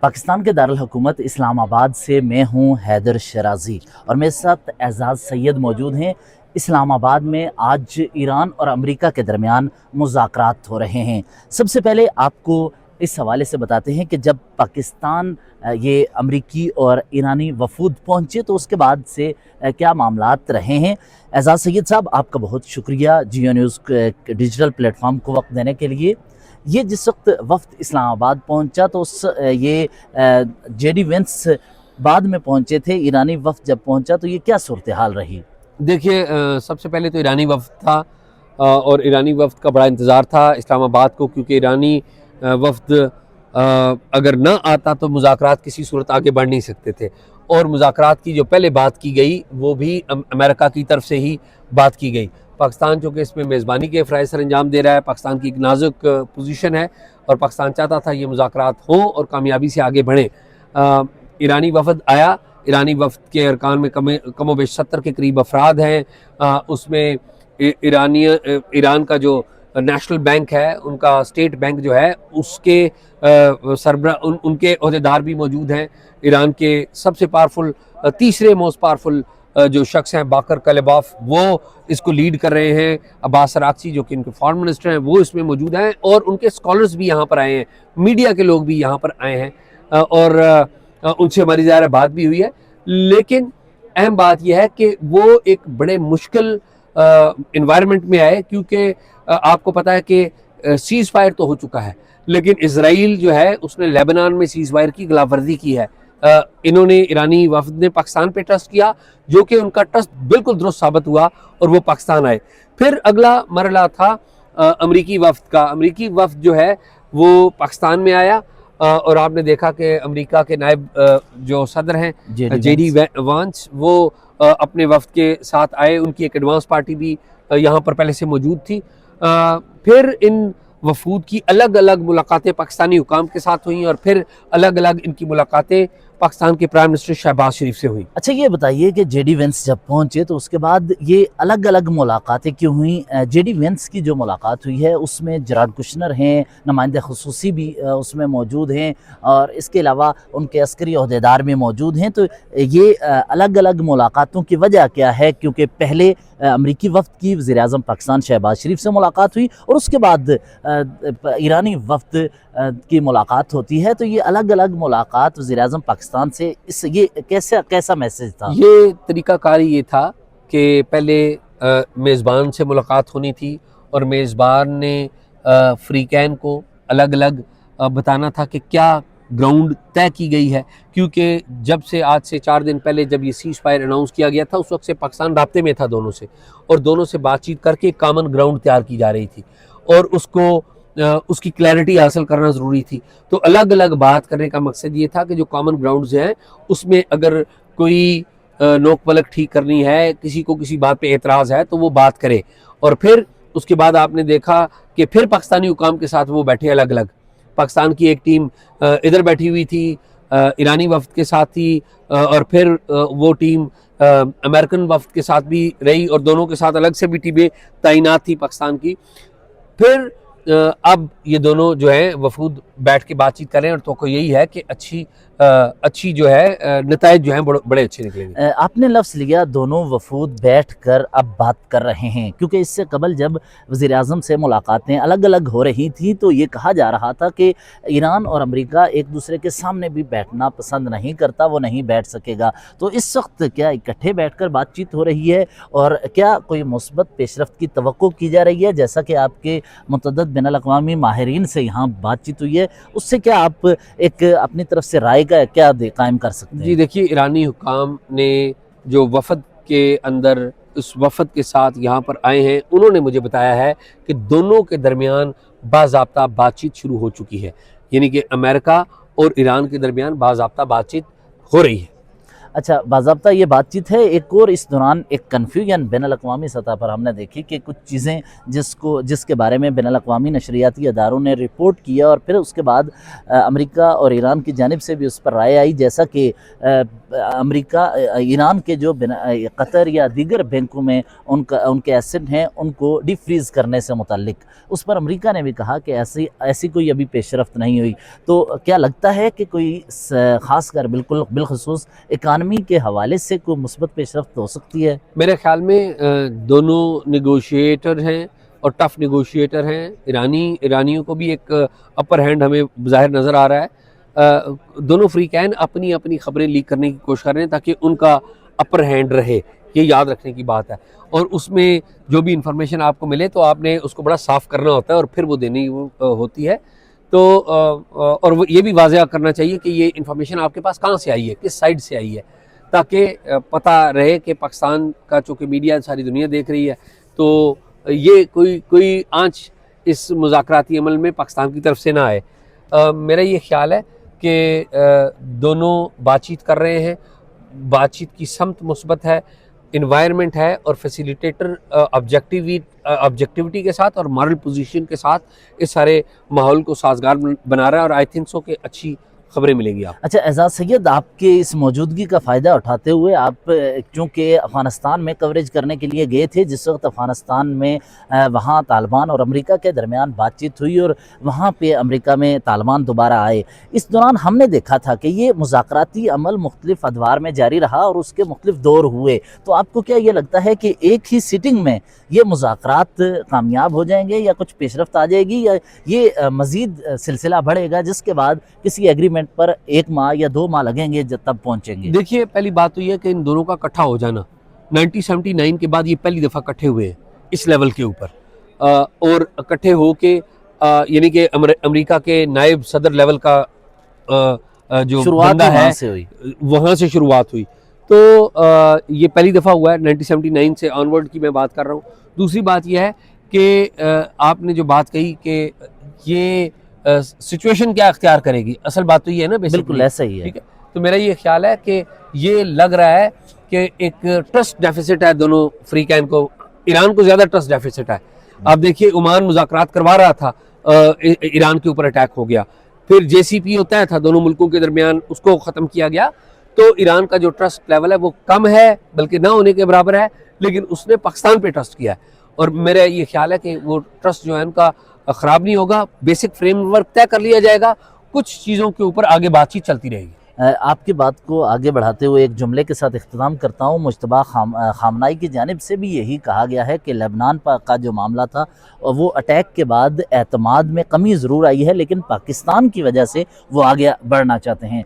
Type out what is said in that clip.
पाकिस्तान के दारुल हुकूमत इस्लाम आबाद से मैं हूं हैदर शराजी और मेरे साथ एजाज़ सैयद मौजूद हैं। इस्लाम आबाद में आज ईरान और अमेरिका के दरमियान मुज़ाकरात हो रहे हैं। सबसे पहले आपको इस हवाले से बताते हैं कि जब पाकिस्तान ये अमरीकी और ईरानी वफूद पहुँचे तो उसके बाद से क्या मामलात रहे हैं। एजाज़ सैयद साहब, आपका बहुत शुक्रिया जियो न्यूज़ डिजिटल प्लेटफॉर्म को वक्त देने के लिए। ये जिस वक्त वफ्द इस्लामाबाद पहुंचा तो ये जेडी वेंस बाद में पहुंचे थे, ईरानी वफ्द जब पहुंचा तो ये क्या सूरत हाल रही? देखिए, सबसे पहले तो ईरानी वफ्द था और ईरानी वफ्द का बड़ा इंतज़ार था इस्लामाबाद को, क्योंकि ईरानी वफ्द अगर ना आता तो मुज़ाकरात किसी सूरत आगे बढ़ नहीं सकते थे। और मुज़ाकरात की जो पहले बात की गई वो भी अमेरिका की तरफ से ही बात की गई। पाकिस्तान जो कि इसमें मेज़बानी के फ़राइज़ सर अंजाम दे रहा है, पाकिस्तान की एक नाजुक पोजीशन है और पाकिस्तान चाहता था ये मुज़ाकरात हों और कामयाबी से आगे बढ़ें। ईरानी वफ़द आया। ईरानी वफ़द के अरकान में कमो बेश 70 के करीब अफराद हैं। उसमें ईरान का जो नेशनल बैंक है, उनका स्टेट बैंक जो है, उसके सरबरा उनके ओहदेदार भी मौजूद हैं। ईरान के सबसे पावरफुल तीसरे मोस्ट पावरफुल जो शख्स हैं बाकर कलेबाफ, वो इसको लीड कर रहे हैं। अब्बास अरागची जो कि इनके फॉरेन मिनिस्टर हैं, वो इसमें मौजूद हैं और उनके स्कॉलर्स भी यहाँ पर आए हैं, मीडिया के लोग भी यहाँ पर आए हैं और उनसे हमारी ज़ाहिर बात भी हुई है। लेकिन अहम बात यह है कि वो एक बड़े मुश्किल इन्वायरमेंट में आए, क्योंकि आपको पता है कि सीज़ फायर तो हो चुका है, लेकिन इजराइल जो है उसने लेबनान में सीज़ फायर की खिलाफवर्जी की है। इन्होंने ईरानी वफद ने पाकिस्तान पे ट्रस्ट किया, जो कि उनका ट्रस्ट बिल्कुल दुरुस्त साबित हुआ और वो पाकिस्तान आए। फिर अगला मरहला था अमरीकी वफद का। अमरीकी वफद जो है वो पाकिस्तान में आया और आपने देखा कि अमेरिका के नायब जो सदर हैं जेडी वांस, वो अपने वफद के साथ आए। उनकी एक एडवांस पार्टी भी यहाँ पर पहले से मौजूद थी। फिर इन वफूद की अलग अलग मुलाकातें पाकिस्तानी हुकाम के साथ हुई और फिर अलग अलग इनकी मुलाकातें पाकिस्तान के प्राइम मिनिस्टर शहबाज शरीफ से हुई। अच्छा, ये बताइए कि जेडी वेंस जब पहुंचे तो उसके बाद ये अलग अलग मुलाकातें क्यों हुई? जेडी वेंस की जो मुलाकात हुई है उसमें जराड कुशनर हैं, नुमाइंदे खुसूसी भी उसमें मौजूद हैं और इसके अलावा उनके अस्करी ओहदेदार में मौजूद हैं। तो ये अलग अलग मुलाकातों की वजह क्या है? क्योंकि पहले अमरीकी वफ्द की वज़ीर आज़म पाकिस्तान शहबाज शरीफ से मुलाकात हुई और उसके बाद ईरानी वफ्द की मुलाकात होती है, तो ये अलग अलग मुलाकात वज़ीर आज़म पाकिस्तान से ये कैसा मैसेज था? ये तरीक़ाकारी ये था कि पहले मेज़बान से मुलाकात होनी थी और मेज़बान ने फ़रीक़ैन को अलग अलग बताना था कि क्या ग्राउंड तय की गई है, क्योंकि जब से आज से 4 दिन पहले जब ये सीज़ फायर अनाउंस किया गया था, उस वक्त से पाकिस्तान राब्ते में था दोनों से, और दोनों से बातचीत करके कॉमन ग्राउंड तैयार की जा रही थी और उसकी क्लैरिटी हासिल करना ज़रूरी थी। तो अलग अलग बात करने का मकसद ये था कि जो कॉमन ग्राउंड्स हैं उसमें अगर कोई नोक पलक ठीक करनी है, किसी को किसी बात पे एतराज़ है तो वो बात करे। और फिर उसके बाद आपने देखा कि फिर पाकिस्तानी हुकाम के साथ वो बैठे अलग अलग। पाकिस्तान की एक टीम इधर बैठी हुई थी, ईरानी वफ्द के साथ थी और फिर वो टीम अमेरिकन वफ्द के साथ भी रही और दोनों के साथ अलग से भी टीमें तैनात थी पाकिस्तान की। फिर अब ये दोनों जो है वफूद बैठ के बातचीत करें और तो यही है कि अच्छी जो है नतायज जो हैं बड़े अच्छे निकलेंगे। आपने लफ्ज़ लिया दोनों वफूद बैठ कर अब बात कर रहे हैं, क्योंकि इससे कबल जब वज़ीर आज़म से मुलाकातें अलग अलग हो रही थी तो ये कहा जा रहा था कि ईरान और अमेरिका एक दूसरे के सामने भी बैठना पसंद नहीं करता, वो नहीं बैठ सकेगा। तो इस वक्त क्या इकट्ठे बैठ कर बातचीत हो रही है और क्या कोई मुस्बत पेशरफ्त की तवक्को की जा रही है? जैसा कि आपके मुतअद्दिद बैनुल-अक़वामी माहिरीन से यहाँ बातचीत हुई है, उससे क्या आप एक अपनी तरफ से राय का क्या कायम कर सकते हैं? जी देखिए, ईरानी हुकाम ने जो वफद के अंदर उस वफद के साथ यहाँ पर आए हैं, उन्होंने मुझे बताया है कि दोनों के दरमियान बाज़ाब्ता बातचीत शुरू हो चुकी है, यानी कि अमेरिका और ईरान के दरमियान बाज़ाब्ता बातचीत हो रही है। अच्छा, बाज़ाब्ता ये बातचीत है। एक और इस दौरान एक कन्फ्यूजन बैनुल-अक़वामी सतह पर हमने देखी कि कुछ चीज़ें जिसके बारे में बैनुल-अक़वामी नशरियाती अदारों ने रिपोर्ट किया और फिर उसके बाद अमेरिका और ईरान की जानिब से भी उस पर राय आई, जैसा कि अमेरिका ईरान के जो कतर या दीगर बैंकों में उनके एसेट हैं उनको डिफ्रीज़ करने से मुतल्लिक, उस पर अमेरिका ने भी कहा कि ऐसी कोई अभी पेशरफ्त नहीं हुई। तो क्या लगता है कि कोई ख़ासकर बिलख़ुसूस इकानमी के हवाले से कोई मुस्बत पेशरफ्त हो सकती है? मेरे ख्याल में दोनों नेगोशिएटर हैं और टफ नेगोशिएटर हैं। ईरानियों को भी एक अपर हैंड हमें ज़ाहिर नज़र आ रहा है। दोनों फ्रीकैन अपनी अपनी खबरें लीक करने की कोशिश कर रहे हैं ताकि उनका अपर हैंड रहे, ये याद रखने की बात है। और उसमें जो भी इंफॉर्मेशन आपको मिले तो आपने उसको बड़ा साफ़ करना होता है और फिर वो देनी होती है। तो और वो ये भी वाज़ेह करना चाहिए कि ये इंफॉर्मेशन आपके पास कहाँ से आई है, किस साइड से आई है, ताकि पता रहे कि पाकिस्तान का चूँकि मीडिया सारी दुनिया देख रही है तो ये कोई आंच इस मुज़ाकराती अमल में पाकिस्तान की तरफ से ना आए। मेरा ये ख्याल है कि दोनों बातचीत कर रहे हैं, बातचीत की समत मुस्बत है, इन्वायरमेंट है और फैसिलिटेटर ऑब्जेक्टिविटी के साथ और मॉरल पोजीशन के साथ इस सारे माहौल को साजगार बना रहा है और आई थिंक सो कि अच्छी खबरें मिलेंगी आपको। अच्छा एजाज सैयद, आपके इस मौजूदगी का फ़ायदा उठाते हुए आप चूँकि अफ़गानिस्तान में कवरेज करने के लिए गए थे जिस वक्त अफ़गानिस्तान में वहाँ तालिबान और अमेरिका के दरमियान बातचीत हुई और वहाँ पे अमेरिका में तालिबान दोबारा आए, इस दौरान हमने देखा था कि ये मुज़ाकराती अमल मुख्तलिफ़ अदवार में जारी रहा और उसके मुख्तलिफ़ दौर हुए। तो आपको क्या ये लगता है कि एक ही सिटिंग में ये मुज़ाकरात कामयाब हो जाएंगे या कुछ पेशरफ्त आ जाएगी या ये मज़ीद सिलसिला बढ़ेगा जिसके बाद किसी एग्रीमेंट पर 1 माह या 2 माह लगेंगे जब तब पहुंचेंगे? देखिए, पहली बात तो ये है कि इन दोनों का इकट्ठा हो जाना 1979 के बाद ये पहली दफ़ा इकट्ठे हुए हैं इस लेवल के ऊपर, और इकट्ठे हो के यानी कि अमेरिका के नायब सदर लेवल का जो बंदा है वहाँ से शुरुआत हुई। तो ये पहली दफ़ा हुआ है, 1979 से ऑनवर्ड की मैं बात कर रहा हूँ। दूसरी बात यह है कि आपने जो बात कही कि ये सिचुएशन क्या अख्तियार करेगी, असल बात तो ये है ना, बिल्कुल ऐसा ही है। ठीक है, तो मेरा ये ख्याल है कि ये लग रहा है कि एक ट्रस्ट डेफिसिट है दोनों फ्रीकैन को, ईरान को ज़्यादा ट्रस्ट डेफिसिट है। आप देखिए, ओमान मुज़ाकरात करवा रहा था, ईरान के ऊपर अटैक हो गया, फिर JCP होता था दोनों मुल्कों के दरमियान, उसको ख़त्म किया गया। तो ईरान का जो ट्रस्ट लेवल है वो कम है, बल्कि ना होने के बराबर है, लेकिन उसने पाकिस्तान पे ट्रस्ट किया है और मेरा ये ख्याल है कि वो ट्रस्ट जो है उनका ख़राब नहीं होगा। बेसिक फ्रेमवर्क तय कर लिया जाएगा, कुछ चीज़ों के ऊपर आगे बातचीत चलती रहेगी। आपकी बात को आगे बढ़ाते हुए एक जुमले के साथ इख्तिताम करता हूँ। मुश्तबा खामनाई की जानिब से भी यही कहा गया है कि लेबनान का जो मामला था वो अटैक के बाद एतमाद में कमी ज़रूर आई है, लेकिन पाकिस्तान की वजह से वो आगे बढ़ना चाहते हैं।